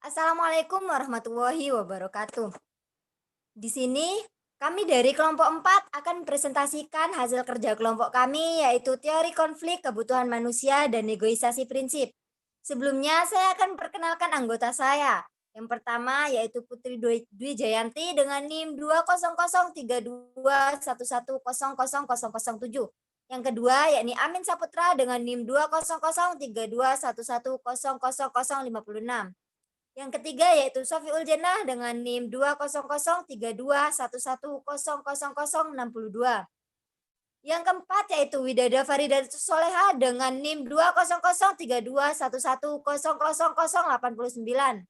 Assalamualaikum warahmatullahi wabarakatuh. Di sini kami dari kelompok 4 akan presentasikan hasil kerja kelompok kami yaitu teori konflik kebutuhan manusia dan negosiasi prinsip. Sebelumnya saya akan perkenalkan anggota saya. Yang pertama yaitu Putri Dwi Jayanti dengan NIM 2003211000007. Yang kedua yakni Amin Saputra dengan NIM 2003211000056. Yang ketiga yaitu Sofi Uljannah dengan NIM 2003211000062. Yang keempat yaitu Widada Faridatus Soleha dengan NIM 2003211000089.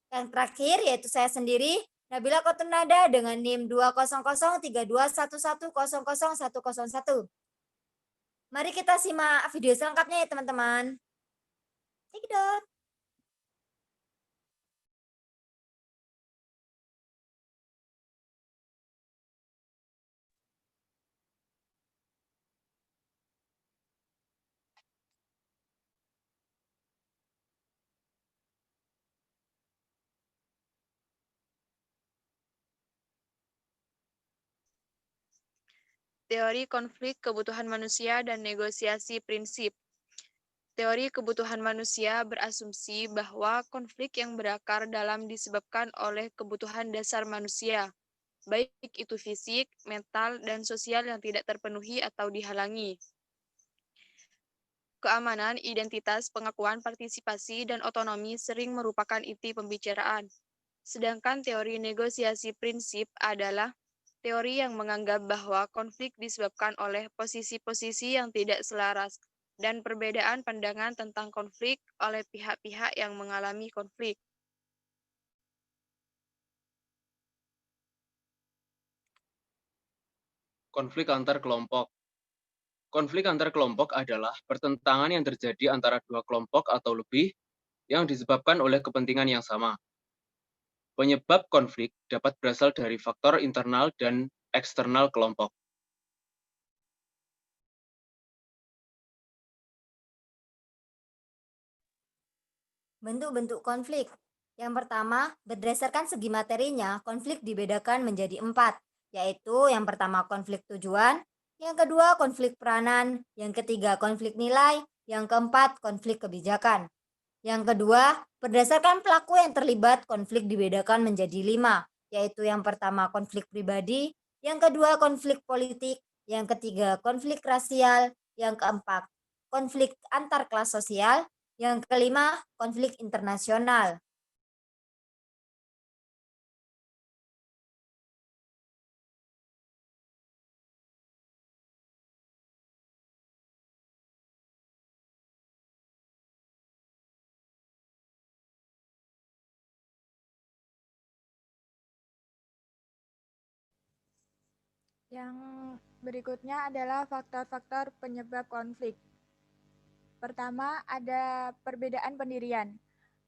Yang terakhir yaitu saya sendiri Nabila Kotunada dengan NIM 2003211000101. Mari kita simak video selengkapnya ya teman-teman. Cekidot. Teori konflik kebutuhan manusia dan negosiasi prinsip. Teori kebutuhan manusia berasumsi bahwa konflik yang berakar dalam disebabkan oleh kebutuhan dasar manusia, baik itu fisik, mental, dan sosial yang tidak terpenuhi atau dihalangi. Keamanan, identitas, pengakuan, partisipasi, dan otonomi sering merupakan inti pembicaraan. Sedangkan teori negosiasi prinsip adalah teori yang menganggap bahwa konflik disebabkan oleh posisi-posisi yang tidak selaras dan perbedaan pandangan tentang konflik oleh pihak-pihak yang mengalami konflik. Konflik antar kelompok. Konflik antar kelompok adalah pertentangan yang terjadi antara dua kelompok atau lebih yang disebabkan oleh kepentingan yang sama. Penyebab konflik dapat berasal dari faktor internal dan eksternal kelompok. Bentuk-bentuk konflik. Yang pertama, berdasarkan segi materinya, konflik dibedakan menjadi 4, yaitu yang pertama konflik tujuan, yang kedua konflik peranan, yang ketiga konflik nilai, yang keempat konflik kebijakan. Yang kedua, berdasarkan pelaku yang terlibat, konflik dibedakan menjadi 5, yaitu yang pertama konflik pribadi, yang kedua konflik politik, yang ketiga konflik rasial, yang keempat konflik antar kelas sosial, yang kelima konflik internasional. Yang berikutnya adalah faktor-faktor penyebab konflik. Pertama, ada perbedaan pendirian.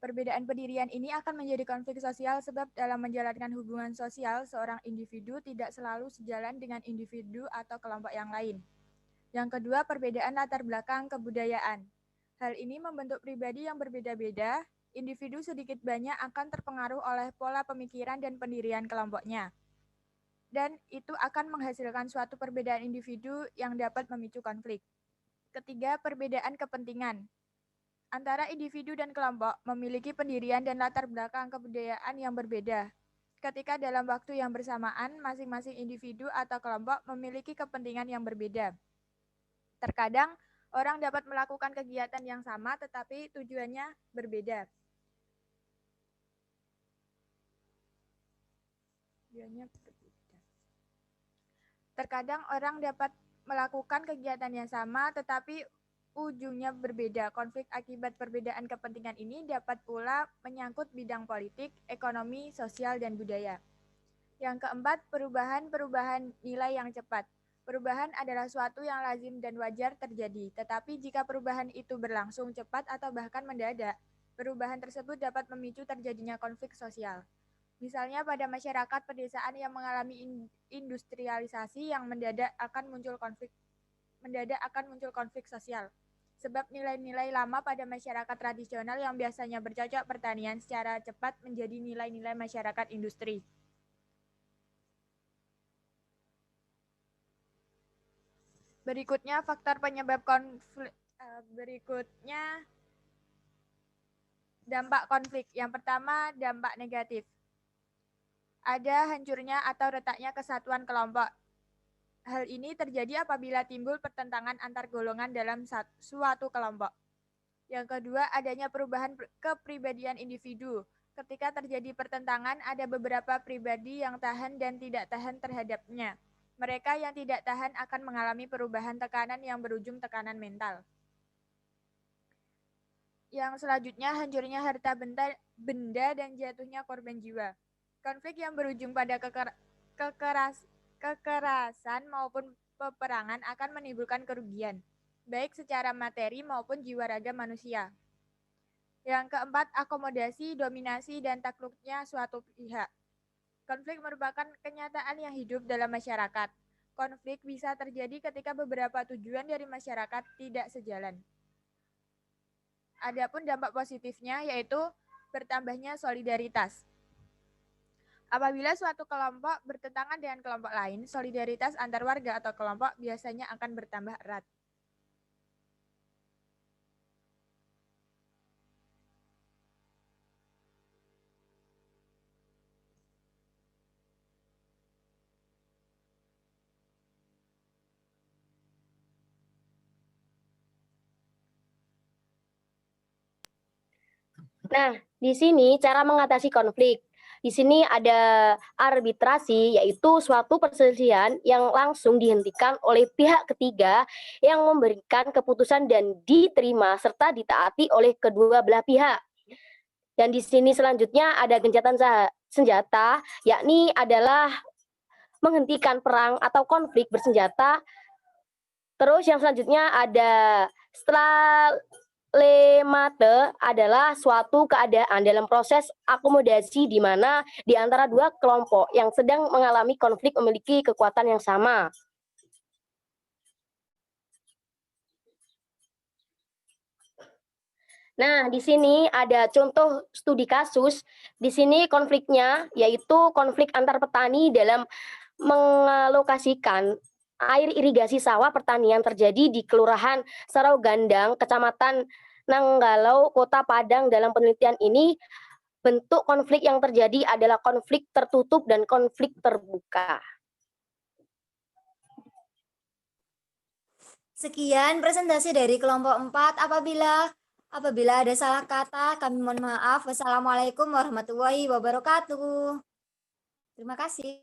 Perbedaan pendirian ini akan menjadi konflik sosial sebab dalam menjalankan hubungan sosial, seorang individu tidak selalu sejalan dengan individu atau kelompok yang lain. Yang kedua, perbedaan latar belakang kebudayaan. Hal ini membentuk pribadi yang berbeda-beda, individu sedikit banyak akan terpengaruh oleh pola pemikiran dan pendirian kelompoknya. Dan itu akan menghasilkan suatu perbedaan individu yang dapat memicu konflik. Ketiga, perbedaan kepentingan. Antara individu dan kelompok memiliki pendirian dan latar belakang kebudayaan yang berbeda. Ketika dalam waktu yang bersamaan, masing-masing individu atau kelompok memiliki kepentingan yang berbeda. Terkadang, orang dapat melakukan kegiatan yang sama tetapi tujuannya berbeda. Terkadang orang dapat melakukan kegiatan yang sama tetapi ujungnya berbeda. Konflik akibat perbedaan kepentingan ini dapat pula menyangkut bidang politik, ekonomi, sosial, dan budaya. Yang keempat, perubahan-perubahan nilai yang cepat. Perubahan adalah suatu yang lazim dan wajar terjadi, tetapi jika perubahan itu berlangsung cepat atau bahkan mendadak, perubahan tersebut dapat memicu terjadinya konflik sosial. Misalnya pada masyarakat pedesaan yang mengalami industrialisasi yang mendadak akan muncul konflik sosial. sebab nilai-nilai lama pada masyarakat tradisional yang biasanya bercocok pertanian secara cepat menjadi nilai-nilai masyarakat industri. Berikutnya faktor penyebab konflik. Berikutnya dampak konflik. Yang pertama, dampak negatif. Ada hancurnya atau retaknya kesatuan kelompok. Hal ini terjadi apabila timbul pertentangan antar golongan dalam suatu kelompok. Yang kedua, adanya perubahan kepribadian individu. Ketika terjadi pertentangan, ada beberapa pribadi yang tahan dan tidak tahan terhadapnya. Mereka yang tidak tahan akan mengalami perubahan tekanan yang berujung tekanan mental. Yang selanjutnya, hancurnya harta benda dan jatuhnya korban jiwa. Konflik yang berujung pada kekerasan maupun peperangan akan menimbulkan kerugian, baik secara materi maupun jiwa raga manusia. Yang keempat, akomodasi, dominasi, dan takluknya suatu pihak. Konflik merupakan kenyataan yang hidup dalam masyarakat. Konflik bisa terjadi ketika beberapa tujuan dari masyarakat tidak sejalan. Adapun dampak positifnya yaitu bertambahnya solidaritas. Apabila suatu kelompok bertentangan dengan kelompok lain, solidaritas antar warga atau kelompok biasanya akan bertambah erat. Nah, di sini cara mengatasi konflik. Di sini ada arbitrasi, yaitu suatu perselisihan yang langsung dihentikan oleh pihak ketiga yang memberikan keputusan dan diterima serta ditaati oleh kedua belah pihak. Dan di sini selanjutnya ada gencatan senjata, yakni adalah menghentikan perang atau konflik bersenjata. Terus yang selanjutnya ada Lemate adalah suatu keadaan dalam proses akomodasi di mana di antara dua kelompok yang sedang mengalami konflik memiliki kekuatan yang sama. Nah, di sini ada contoh studi kasus. Di sini konfliknya yaitu konflik antar petani dalam mengalokasikan air irigasi sawah pertanian terjadi di Kelurahan Saraugandang, Kecamatan Nanggalau, Kota Padang. Dalam penelitian ini, bentuk konflik yang terjadi adalah konflik tertutup dan konflik terbuka. Sekian presentasi dari kelompok 4. Apabila ada salah kata, kami mohon maaf. Wassalamualaikum warahmatullahi wabarakatuh. Terima kasih.